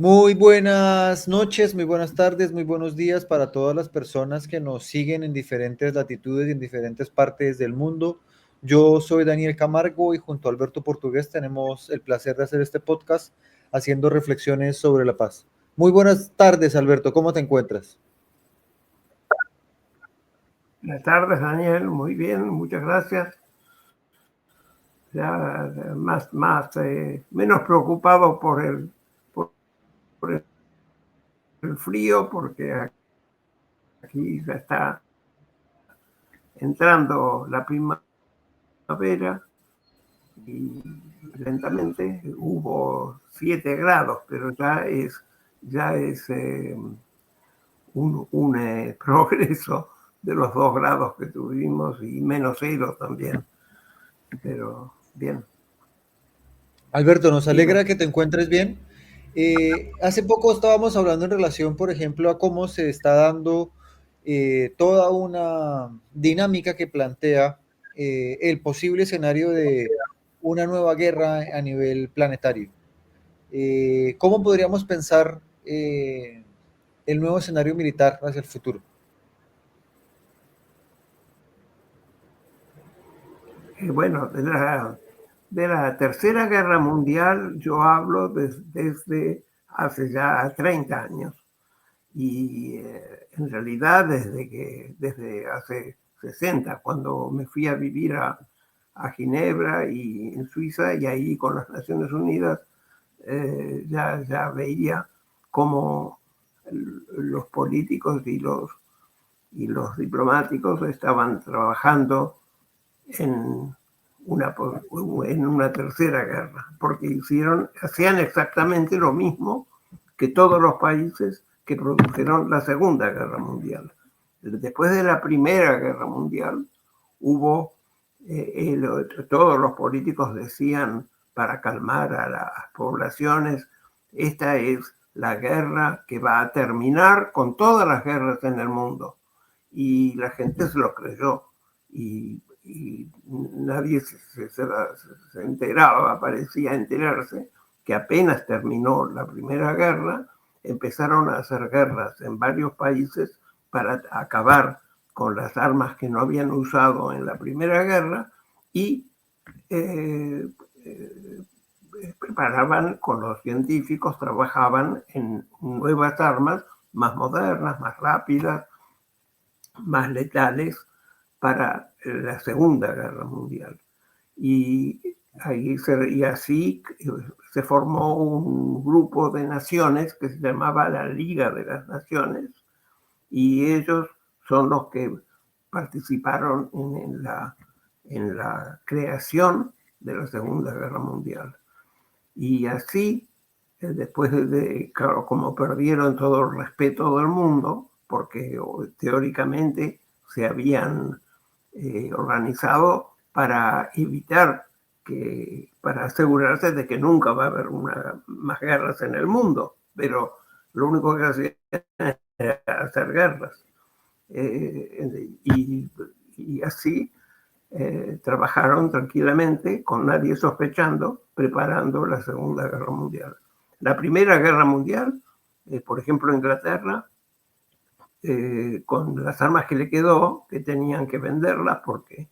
Muy buenas noches, muy buenas tardes, muy buenos días para todas las personas que nos siguen en diferentes latitudes y en diferentes partes del mundo. Yo soy Daniel Camargo y junto a Alberto Portugués tenemos el placer de hacer este podcast haciendo reflexiones sobre la paz. Muy buenas tardes, Alberto, ¿cómo te encuentras? Buenas tardes, Daniel. Muy bien, muchas gracias. Ya menos preocupado por el frío, porque aquí ya está entrando la primavera y lentamente hubo 7 grados, pero ya es un progreso de los 2 grados que tuvimos y menos 0 también, pero bien. Alberto, nos Dime. alegra que te encuentres bien. Hace poco estábamos hablando en relación, por ejemplo, a cómo se está dando toda una dinámica que plantea el posible escenario de una nueva guerra a nivel planetario. ¿Cómo podríamos pensar el nuevo escenario militar hacia el futuro? Bueno, de la Tercera Guerra Mundial yo hablo desde hace ya 30 años y en realidad desde hace 60, cuando me fui a vivir a Ginebra y en Suiza, y ahí con las Naciones Unidas ya veía cómo los políticos y los diplomáticos estaban trabajando en en una tercera guerra, porque hacían exactamente lo mismo que todos los países que produjeron la Segunda Guerra Mundial. Después de la Primera Guerra Mundial, hubo, todos los políticos decían, para calmar a las poblaciones, esta es la guerra que va a terminar con todas las guerras en el mundo. Y la gente se lo creyó. Y nadie se enteraba, parecía enterarse, que apenas terminó la Primera Guerra, empezaron a hacer guerras en varios países para acabar con las armas que no habían usado en la Primera Guerra y eh, eh, preparaban con los científicos, trabajaban en nuevas armas más modernas, más rápidas, más letales para la Segunda Guerra Mundial. Y así se formó un grupo de naciones que se llamaba la Liga de las Naciones, y ellos son los que participaron en la creación de la Segunda Guerra Mundial. Y así, después claro, como perdieron todo el respeto del mundo, porque teóricamente se habían organizado para evitar para asegurarse de que nunca va a haber más guerras en el mundo, pero lo único que hacían era hacer guerras. Y así trabajaron tranquilamente, con nadie sospechando, preparando la Segunda Guerra Mundial. La Primera Guerra Mundial, por ejemplo, Inglaterra, con las armas que le quedó, que tenían que venderlas porque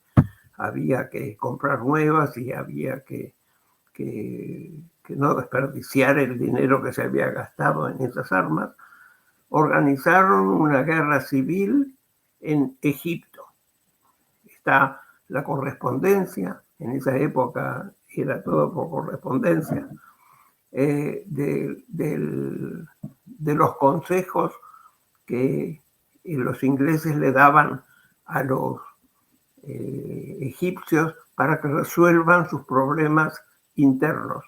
había que comprar nuevas y había que no desperdiciar el dinero que se había gastado en esas armas, organizaron una guerra civil en Egipto. Está la correspondencia, en esa época era todo por correspondencia, de los consejos que los ingleses le daban a los egipcios para que resuelvan sus problemas internos.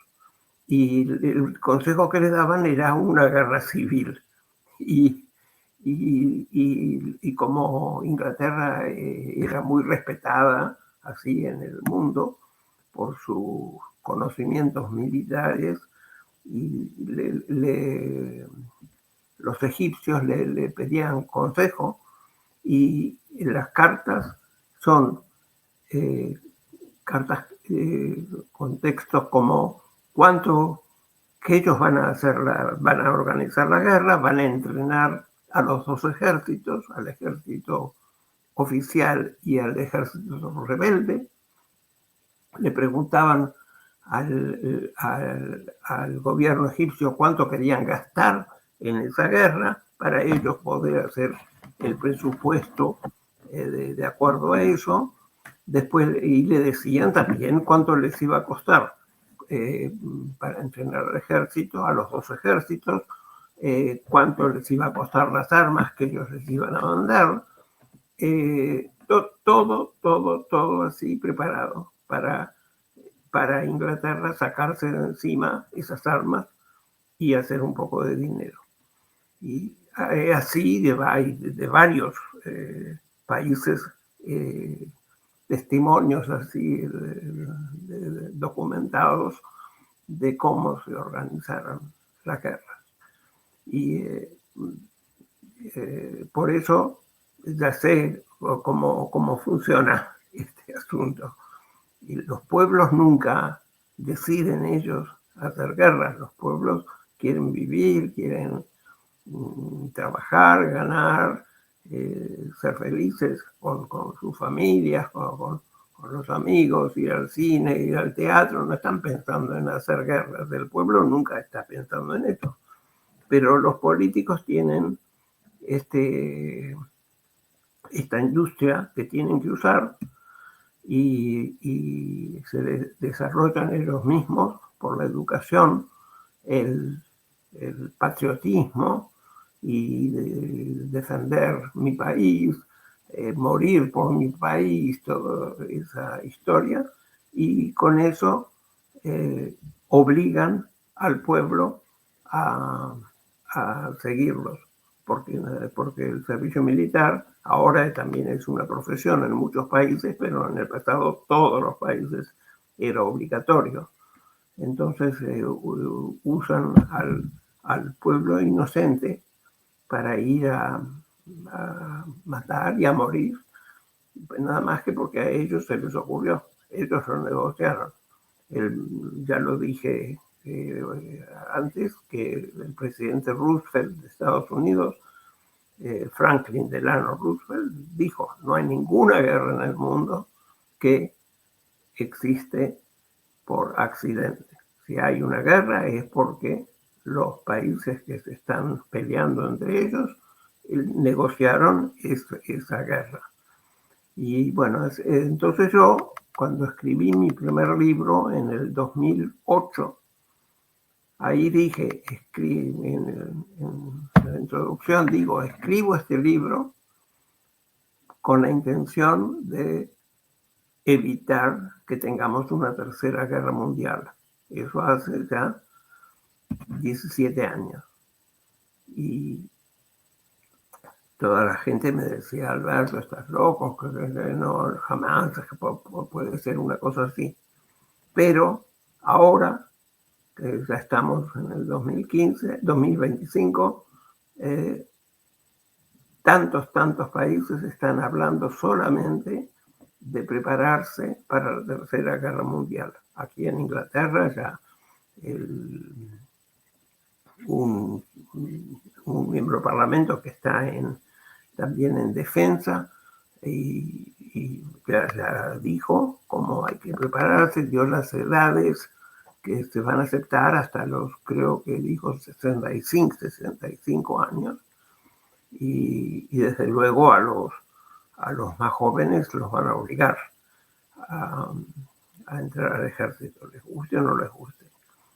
Y el consejo que le daban era una guerra civil. Y, y como Inglaterra era muy respetada así en el mundo por sus conocimientos militares, y los egipcios le pedían consejo, y las cartas son cartas con textos como cuánto que ellos van a organizar la guerra, van a entrenar a los dos ejércitos, al ejército oficial y al ejército rebelde. Le preguntaban al gobierno egipcio cuánto querían gastar en esa guerra para ellos poder hacer el presupuesto de acuerdo a eso. Después, y le decían también cuánto les iba a costar para entrenar al ejército, a los dos ejércitos, cuánto les iba a costar las armas que ellos les iban a mandar. Todo así preparado para Inglaterra sacarse de encima esas armas y hacer un poco de dinero. Y así de varios países testimonios así documentados de cómo se organizaron las guerras. Y por eso ya sé cómo funciona este asunto. Y los pueblos nunca deciden ellos hacer guerras. Los pueblos quieren vivir, quieren trabajar, ganar, ser felices con sus familias, con los amigos, ir al cine, ir al teatro. No están pensando en hacer guerras. El pueblo nunca está pensando en eso. Pero los políticos tienen esta industria que tienen que usar y se desarrollan ellos mismos por la educación, el patriotismo y defender mi país, morir por mi país, toda esa historia, y con eso obligan al pueblo a seguirlos, porque el servicio militar ahora también es una profesión en muchos países, pero en el pasado todos los países era obligatorio. Entonces usan al pueblo inocente para ir a matar y a morir, nada más que porque a ellos se les ocurrió, ellos lo negociaron. Ya lo dije antes, que el presidente Roosevelt de Estados Unidos, Franklin Delano Roosevelt, dijo: no hay ninguna guerra en el mundo que existe por accidente. Si hay una guerra es porque los países que se están peleando entre ellos negociaron esa guerra. Y bueno, entonces yo, cuando escribí mi primer libro en el 2008, ahí dije, en la introducción digo, escribo este libro con la intención de evitar que tengamos una tercera guerra mundial. Eso hace ya 17 años. Y toda la gente me decía: Alberto, estás loco, que no, jamás puede ser una cosa así. Pero ahora, que ya estamos en el 2025, tantos países están hablando solamente de prepararse para la tercera guerra mundial. Aquí en Inglaterra ya un miembro del Parlamento que está también en defensa y ya dijo cómo hay que prepararse, dio las edades que se van a aceptar hasta los, creo que dijo 65 años, y desde luego a los más jóvenes los van a obligar a entrar al ejército, les guste o no les guste.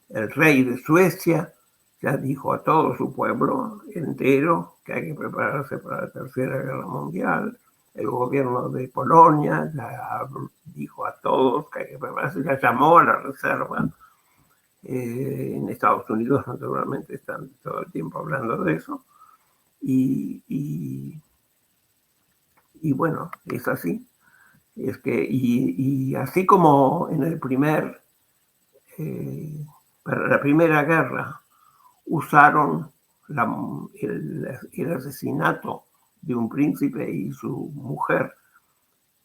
El rey de Suecia ya dijo a todo su pueblo entero que hay que prepararse para la tercera guerra mundial. El gobierno de Polonia ya dijo a todos que hay que prepararse, ya llamó a la reserva. En Estados Unidos, naturalmente, están todo el tiempo hablando de eso. Y bueno, es así. Es que, y así como en para la primera guerra usaron el asesinato de un príncipe y su mujer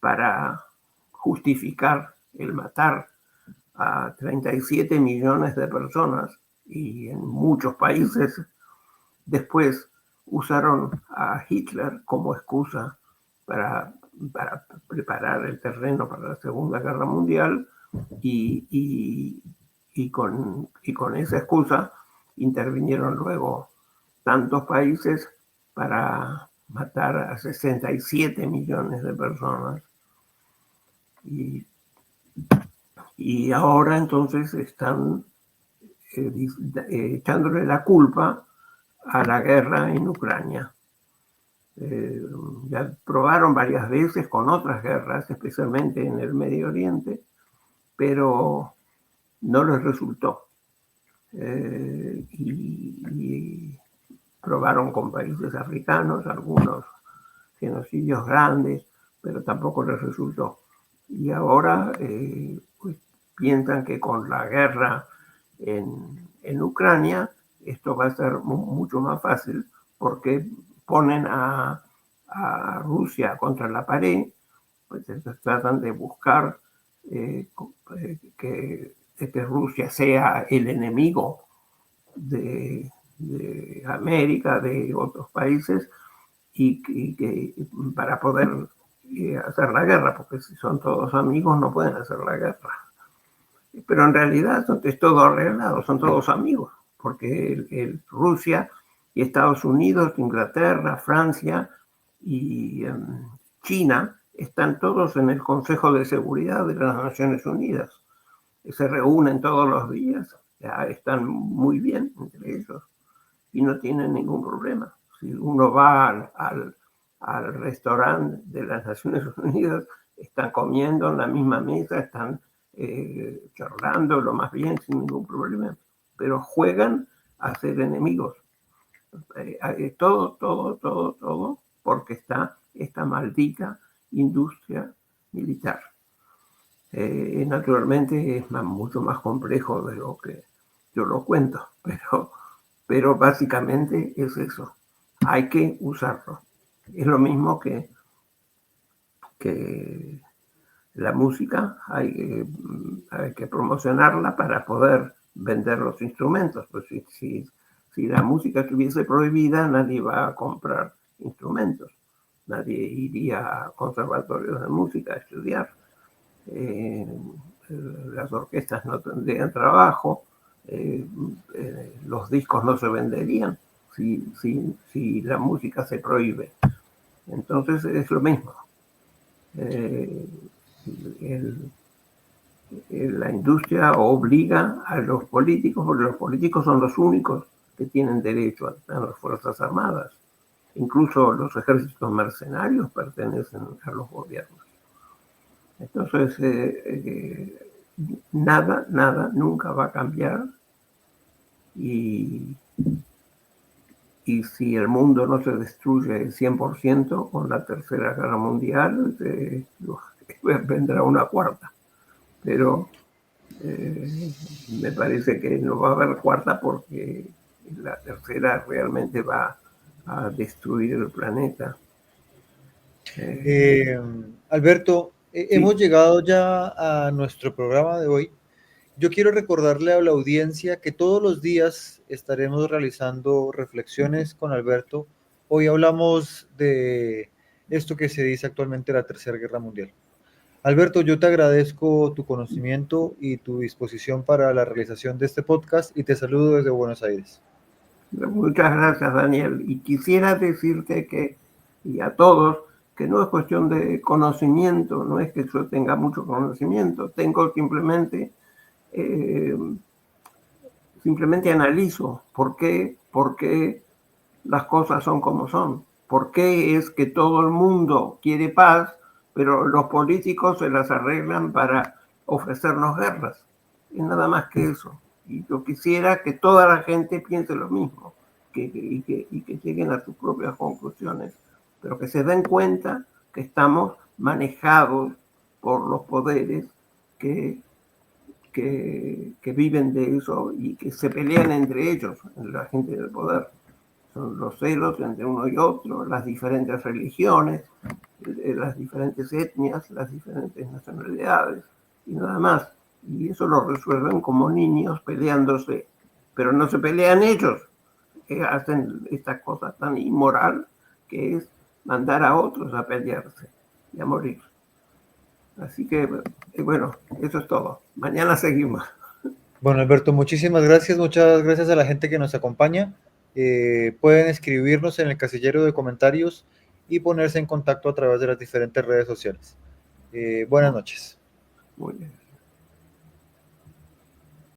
para justificar el matar a 37 millones de personas y en muchos países después usaron a Hitler como excusa para preparar el terreno para la Segunda Guerra Mundial y con esa excusa intervinieron luego tantos países para matar a 67 millones de personas. Y ahora entonces están echándole la culpa a la guerra en Ucrania. Ya probaron varias veces con otras guerras, especialmente en el Medio Oriente, pero no les resultó. Y probaron con países africanos, algunos genocidios grandes, pero tampoco les resultó. Y ahora pues, piensan que con la guerra en Ucrania esto va a ser mucho más fácil porque ponen a Rusia contra la pared, pues tratan de buscar que Rusia sea el enemigo de América, de otros países, y que para poder hacer la guerra, porque si son todos amigos no pueden hacer la guerra. Pero en realidad es todo arreglado, son todos amigos, porque Rusia y Estados Unidos, Inglaterra, Francia y China están todos en el Consejo de Seguridad de las Naciones Unidas. Se reúnen todos los días, ya están muy bien entre ellos y no tienen ningún problema. Si uno va al restaurante de las Naciones Unidas, están comiendo en la misma mesa, están charlando lo más bien sin ningún problema, pero juegan a ser enemigos. Todo, porque está esta maldita industria militar. Naturalmente es mucho más complejo de lo que yo lo cuento, pero básicamente es eso. Hay que usarlo. Es lo mismo que la música, hay que promocionarla para poder vender los instrumentos. Pues si la música estuviese prohibida, nadie va a comprar instrumentos. Nadie iría a conservatorios de música a estudiar. Las orquestas no tendrían trabajo, los discos no se venderían si la música se prohíbe. Entonces es lo mismo. La industria obliga a los políticos, porque los políticos son los únicos que tienen derecho a las Fuerzas Armadas. Incluso los ejércitos mercenarios pertenecen a los gobiernos. Entonces, nada nunca va a cambiar. Y si el mundo no se destruye 100% con la Tercera Guerra Mundial, vendrá una cuarta. Pero me parece que no va a haber cuarta porque la tercera realmente va a destruir el planeta. Alberto, Sí. hemos llegado ya a nuestro programa de hoy. Yo quiero recordarle a la audiencia que todos los días estaremos realizando reflexiones con Alberto. Hoy hablamos de esto que se dice actualmente la Tercera Guerra Mundial. Alberto, yo te agradezco tu conocimiento y tu disposición para la realización de este podcast y te saludo desde Buenos Aires. Muchas gracias, Daniel. Y quisiera decirte y a todos, que no es cuestión de conocimiento, no es que yo tenga mucho conocimiento, tengo simplemente analizo por qué las cosas son como son, por qué es que todo el mundo quiere paz, pero los políticos se las arreglan para ofrecernos guerras. Y nada más que eso. Y yo quisiera que toda la gente piense lo mismo, y que lleguen a sus propias conclusiones, pero que se den cuenta que estamos manejados por los poderes que viven de eso y que se pelean entre ellos, la gente del poder. Son los celos entre uno y otro, las diferentes religiones, las diferentes etnias, las diferentes nacionalidades y nada más. Y eso lo resuelven como niños peleándose pero no se pelean ellos, que hacen esta cosa tan inmoral que es mandar a otros a pelearse y a morir. Así que, bueno, eso es todo. Mañana seguimos. Bueno, Alberto, muchísimas gracias. Muchas gracias a la gente que nos acompaña. Pueden escribirnos en el casillero de comentarios y ponerse en contacto a través de las diferentes redes sociales. Buenas noches. Muy bien.